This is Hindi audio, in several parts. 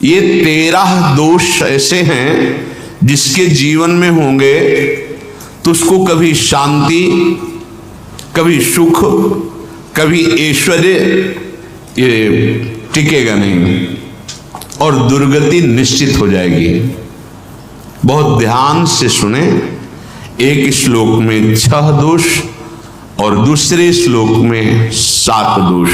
ये 13 दोष ऐसे हैं जिसके जीवन में होंगे तो उसको कभी शांति, कभी सुख, कभी ऐश्वर्य ये टिकेगा नहीं और दुर्गति निश्चित हो जाएगी। बहुत ध्यान से सुने। एक श्लोक में 6 दोष और दूसरे श्लोक में 7 दोष।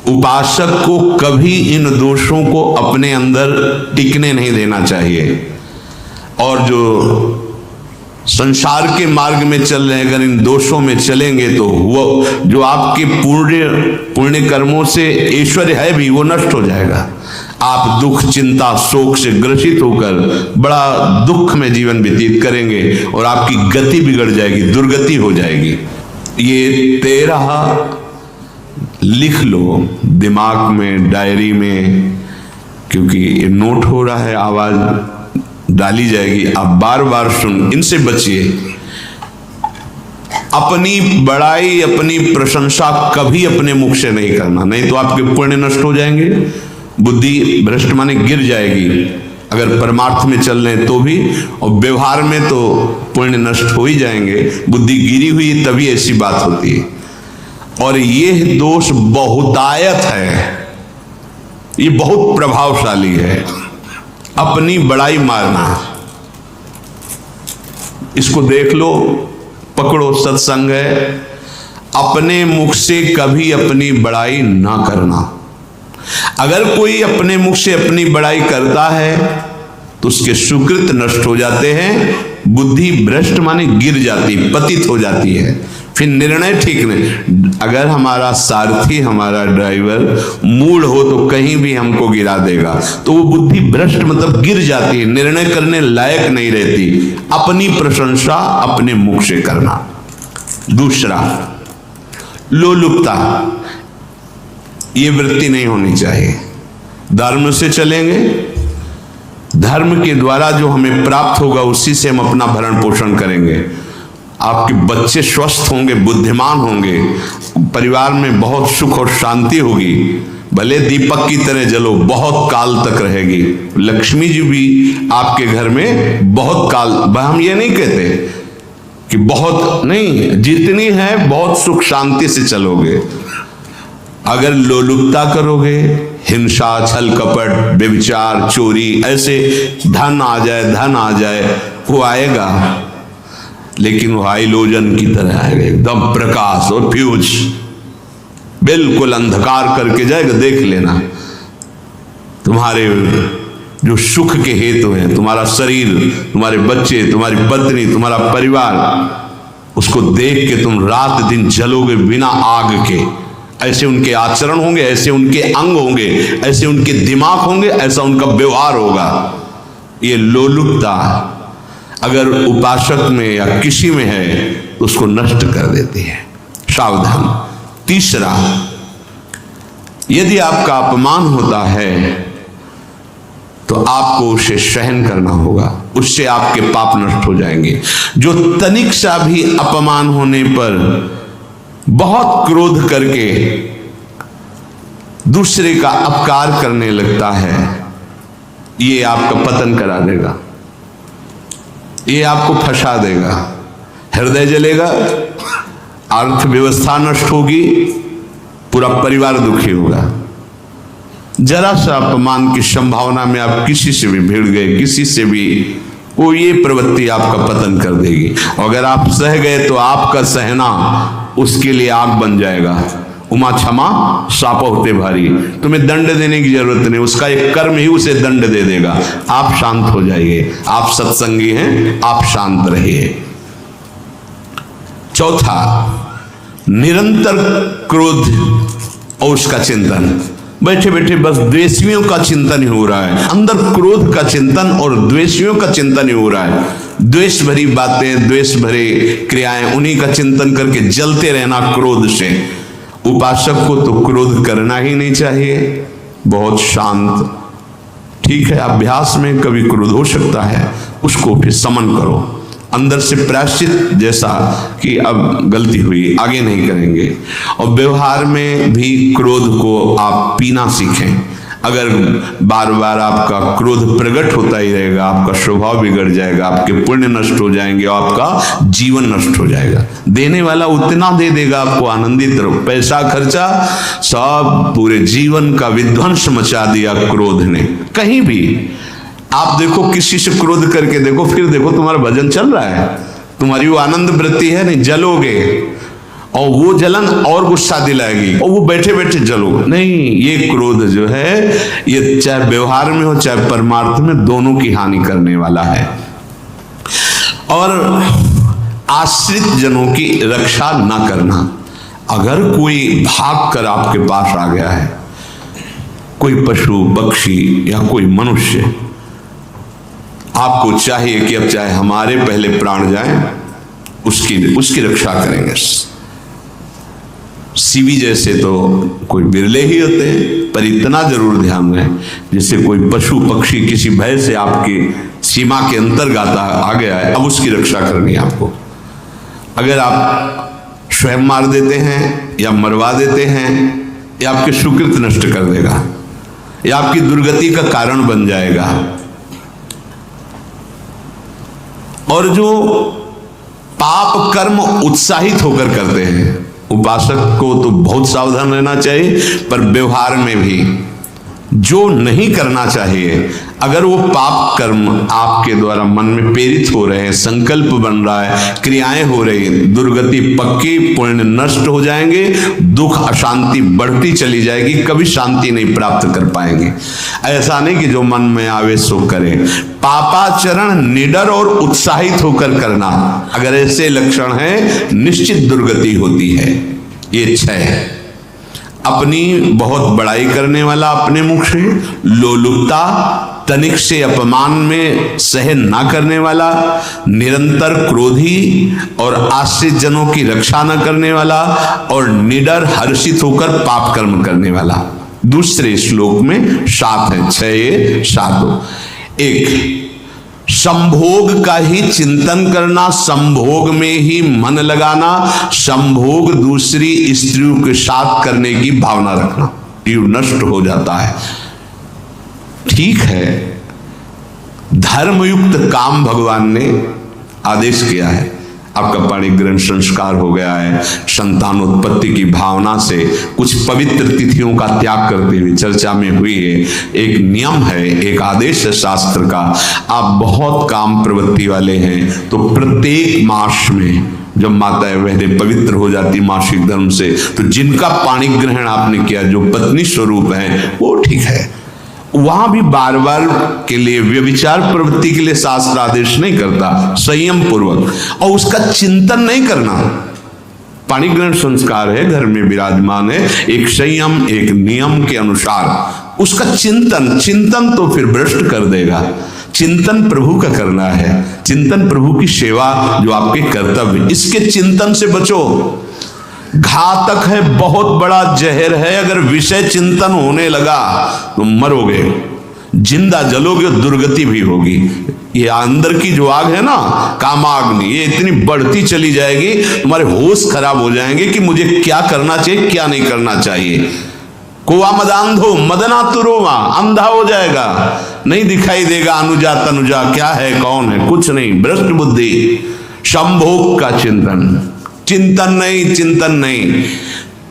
उपासक को कभी इन दोषों को अपने अंदर टिकने नहीं देना चाहिए। और जो संसार के मार्ग में चल रहे हैं, अगर इन दोषों में चलेंगे तो वो जो आपके पुण्य कर्मों से ऐश्वर्य है भी वो नष्ट हो जाएगा। आप दुख, चिंता, शोक से ग्रसित होकर बड़ा दुख में जीवन व्यतीत करेंगे और आपकी गति बिगड़ जाएगी, दुर्गति हो जाएगी। ये 13 लिख लो दिमाग में, डायरी में, क्योंकि ये नोट हो रहा है, आवाज डाली जाएगी। आप बार बार सुन, इनसे बचिए। अपनी बड़ाई, अपनी प्रशंसा कभी अपने मुख से नहीं करना, नहीं तो आपके पुण्य नष्ट हो जाएंगे, बुद्धि भ्रष्ट माने गिर जाएगी। अगर परमार्थ में चल रहे तो भी, और व्यवहार में तो पुण्य नष्ट हो ही जाएंगे। बुद्धि गिरी हुई तभी ऐसी बात होती है। और ये दोष बहुतायत है, ये बहुत प्रभावशाली है। अपनी बड़ाई मारना, इसको देख लो, पकड़ो, सत्संग है। अपने मुख से कभी अपनी बड़ाई ना करना। अगर कोई अपने मुख से अपनी बड़ाई करता है तो उसके सुकृत नष्ट हो जाते हैं, बुद्धि भ्रष्ट माने गिर जाती, पतित हो जाती है, फिर निर्णय ठीक नहीं। अगर हमारा सारथी, हमारा ड्राइवर मूढ़ हो तो कहीं भी हमको गिरा देगा, तो वो बुद्धि भ्रष्ट मतलब गिर जाती है, निर्णय करने लायक नहीं रहती। अपनी प्रशंसा अपने मुख से करना। दूसरा, लोलुपता, ये वृत्ति नहीं होनी चाहिए। धर्म से चलेंगे, धर्म के द्वारा जो हमें प्राप्त होगा उसी से हम अपना भरण पोषण करेंगे। आपके बच्चे स्वस्थ होंगे, बुद्धिमान होंगे, परिवार में बहुत सुख और शांति होगी। भले दीपक की तरह जलो, बहुत काल तक रहेगी। लक्ष्मी जी भी आपके घर में बहुत काल, हम ये नहीं कहते कि बहुत नहीं, जितनी है बहुत सुख शांति से चलोगे। अगर लोलुपता करोगे, हिंसा, छल कपट, व्यभिचार, चोरी, ऐसे धन आ जाए, वो आएगा, लेकिन वो हाइलोजन की तरह आएगा, एकदम प्रकाश और फ्यूज, बिल्कुल अंधकार करके जाएगा। देख लेना, तुम्हारे जो सुख के हेतु हैं, तुम्हारा शरीर, तुम्हारे बच्चे, तुम्हारी पत्नी, तुम्हारा परिवार, उसको देख के तुम रात दिन जलोगे बिना आग के। ऐसे उनके आचरण होंगे, ऐसे उनके अंग होंगे, ऐसे उनके दिमाग होंगे, ऐसा उनका व्यवहार होगा। ये लोलुपता अगर उपासक में या किसी में है तो उसको नष्ट कर देती है। सावधान। तीसरा, यदि आपका अपमान होता है तो आपको उसे सहन करना होगा, उससे आपके पाप नष्ट हो जाएंगे। जो तनिक सा भी अपमान होने पर बहुत क्रोध करके दूसरे का अपकार करने लगता है, ये आपका पतन करा देगा, ये आपको फंसा देगा, हृदय जलेगा, अर्थव्यवस्था नष्ट होगी, पूरा परिवार दुखी होगा। जरा सा अपमान की संभावना में आप किसी से भी भिड़ गए, किसी से भी, वो ये प्रवृत्ति आपका पतन कर देगी। अगर आप सह गए तो आपका सहना उसके लिए आग बन जाएगा। उमा क्षमा साप होते भारी, तुम्हें दंड देने की जरूरत नहीं, उसका एक कर्म ही उसे दंड दे देगा। आप शांत हो जाइए, आप सत्संगी हैं, आप शांत रहिए। चौथा, निरंतर क्रोध और उसका चिंतन। बैठे बैठे बस द्वेषियों का चिंतन ही हो रहा है, अंदर क्रोध का चिंतन और द्वेषियों का चिंतन ही हो रहा है। द्वेष भरी बातें, द्वेष भरे क्रियाएं, उन्हीं का चिंतन करके जलते रहना क्रोध से। उपासक को तो क्रोध करना ही नहीं चाहिए, बहुत शांत। ठीक है, अभ्यास में कभी क्रोध हो सकता है, उसको फिर समन करो, अंदर से प्रायश्चित जैसा कि अब गलती हुई, आगे नहीं करेंगे। और व्यवहार में भी क्रोध को आप पीना सीखें। अगर बार बार आपका क्रोध प्रकट होता ही रहेगा, आपका स्वभाव बिगड़ जाएगा, आपके पुण्य नष्ट हो जाएंगे और आपका जीवन नष्ट हो जाएगा। देने वाला उतना दे देगा आपको, आनंदित रहो। पैसा खर्चा, सब पूरे जीवन का विध्वंस मचा दिया क्रोध ने। कहीं भी आप देखो, किसी से क्रोध करके देखो, फिर देखो तुम्हारा भजन चल रहा है, तुम्हारी वो आनंद वृत्ति है नहीं, जलोगे और वो जलन और गुस्सा दिलाएगी और वो बैठे बैठे जलोगे नहीं। ये क्रोध जो है, ये चाहे व्यवहार में हो चाहे परमार्थ में, दोनों की हानि करने वाला है। और आश्रित जनों की रक्षा ना करना। अगर कोई भाग कर आपके पास आ गया है, कोई पशु पक्षी या कोई मनुष्य, आपको चाहिए कि अब चाहे हमारे पहले प्राण जाएं, उसकी रक्षा करेंगे। सीवी जैसे तो कोई बिरले ही होते हैं, पर इतना जरूर ध्यान रहे, जैसे कोई पशु पक्षी किसी भय से आपकी सीमा के अंतर्गत आ गया है, अब उसकी रक्षा करनी है आपको। अगर आप स्वयं मार देते हैं या मरवा देते हैं, या आपके सुकृत नष्ट कर देगा, या आपकी दुर्गति का कारण बन जाएगा। और जो पाप कर्म उत्साहित होकर करते हैं, उपासक को तो बहुत सावधान रहना चाहिए, पर व्यवहार में भी जो नहीं करना चाहिए, अगर वो पाप कर्म आपके द्वारा मन में प्रेरित हो रहे हैं, संकल्प बन रहा है, क्रियाएं हो रही हैं, दुर्गति पक्की, पुण्य नष्ट हो जाएंगे, दुख अशांति बढ़ती चली जाएगी, कभी शांति नहीं प्राप्त कर पाएंगे। ऐसा नहीं कि जो मन में आवे सो करे। पापाचरण निडर और उत्साहित होकर करना, अगर ऐसे लक्षण है, निश्चित दुर्गति होती है। ये 6 है। अपनी बहुत बड़ाई करने वाला अपने मुख से, लोलुपता, तनिक से अपमान में सहन ना करने वाला, निरंतर क्रोधी और आश्रित जनों की रक्षा न करने वाला, और निडर हर्षित होकर पाप कर्म करने वाला। दूसरे श्लोक में 7 है, 6 ये 7। 1, संभोग का ही चिंतन करना, संभोग में ही मन लगाना, संभोग दूसरी स्त्रियों के साथ करने की भावना रखना, ये नष्ट हो जाता है। ठीक है, धर्मयुक्त काम भगवान ने आदेश किया है। आपका पाणी ग्रहण संस्कार हो गया है, संतानोत्पत्ति की भावना से कुछ पवित्र तिथियों का त्याग करते हुए चर्चा में हुई है। एक नियम है, एक आदेश है शास्त्र का। आप बहुत काम प्रवृत्ति वाले हैं तो प्रत्येक मास में जब माता वहदे पवित्र हो जाती मासिक धर्म से, तो जिनका पाणी ग्रहण आपने किया, जो पत्नी स्वरूप है, वो ठीक है। वहां भी बार बार के लिए व्यभिचार प्रवृत्ति के लिए शास्त्र आदेश नहीं करता, संयम पूर्वक, और उसका चिंतन नहीं करना। पाणी ग्रहण संस्कार है, घर में विराजमान है, एक संयम, एक नियम के अनुसार उसका चिंतन तो फिर भ्रष्ट कर देगा। चिंतन प्रभु का करना है, चिंतन प्रभु की सेवा जो आपके कर्तव्य, इसके चिंतन से बचो। घातक है, बहुत बड़ा जहर है। अगर विषय चिंतन होने लगा तो मरोगे, जिंदा जलोगे, दुर्गति भी होगी। ये अंदर की जो आग है ना, कामाग्नि, ये इतनी बढ़ती चली जाएगी, तुम्हारे होश खराब हो जाएंगे कि मुझे क्या करना चाहिए, क्या नहीं करना चाहिए। कोवा मदांधो मदना तुरोवा, अंधा हो जाएगा, नहीं दिखाई देगा अनुजा तनुजा क्या है, कौन है, कुछ नहीं, भ्रष्ट बुद्धि। संभोग का चिंतन नहीं।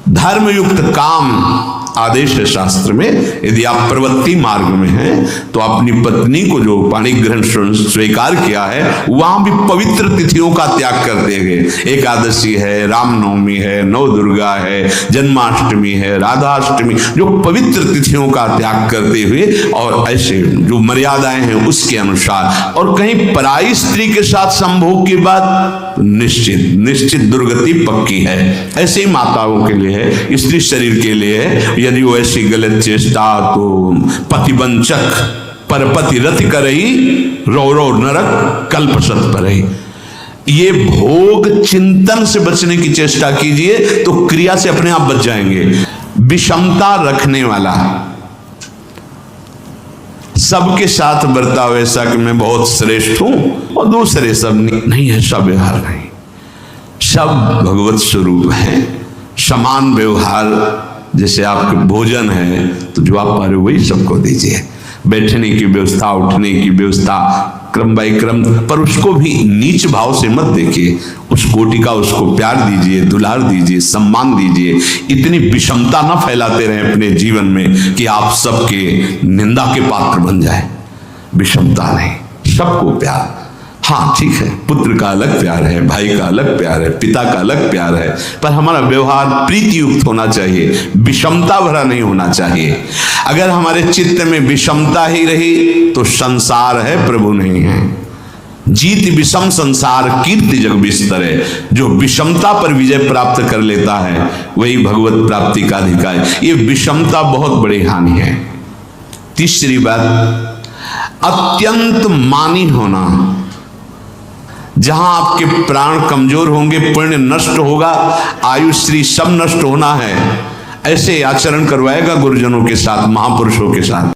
धर्मयुक्त काम आदेश है शास्त्र में। यदि आप प्रवृत्ति मार्ग में हैं तो अपनी पत्नी को जो पाणी ग्रहण स्वीकार किया है, वहां भी पवित्र तिथियों का त्याग करते हुए, एकादशी है, रामनवमी है, नव दुर्गा है, जन्माष्टमी है, राधाष्टमी, जो पवित्र तिथियों का त्याग करते हुए, और ऐसे जो मर्यादाएं हैं उसके अनुसार, और कहीं पराई स्त्री के साथ संभोग की बात, निश्चित दुर्गति पक्की है। ऐसे ही माताओं के लिए है, स्त्री शरीर के लिए है। यदि वो ऐसी गलत चेष्टा, तो पतिवंचक परपति रति करई, रौ नरक कल्पसत परई। ये भोग चिंतन से बचने की चेष्टा कीजिए तो क्रिया से अपने आप बच जाएंगे। विषमता रखने वाला, सबके साथ बर्ताव ऐसा कि मैं बहुत श्रेष्ठ हूं और दूसरे सब नहीं है, सब व्यवहार नहीं, सब भगवत स्वरूप है। समान व्यवहार जैसे आपके भोजन है तो जो आप पा रहे हो वही सबको दीजिए, बैठने की व्यवस्था, उठने की व्यवस्था, क्रम बाई क्रम, पर उसको भी नीच भाव से मत देखिए, उस कोटि का उसको प्यार दीजिए, दुलार दीजिए, सम्मान दीजिए। इतनी विषमता ना फैलाते रहें अपने जीवन में कि आप सबके निंदा के पात्र बन जाए। विषमता नहीं, सबको प्यार। हाँ ठीक है, पुत्र का अलग प्यार है, भाई का अलग प्यार है, पिता का अलग प्यार है, पर हमारा व्यवहार प्रीति युक्त होना चाहिए, विषमता भरा नहीं होना चाहिए। अगर हमारे चित्त में विषमता ही रही तो संसार है, प्रभु नहीं है। जीत विषम संसार कीर्ति जग बिस्तरे। जो विषमता पर विजय प्राप्त कर लेता है वही भगवत प्राप्ति का अधिकारी। ये विषमता बहुत बड़ी हानि है। तीसरी बात, अत्यंत मानी होना। जहां आपके प्राण कमजोर होंगे, पुण्य नष्ट होगा, आयुश्री सब नष्ट होना है, ऐसे आचरण करवाएगा गुरुजनों के साथ, महापुरुषों के साथ।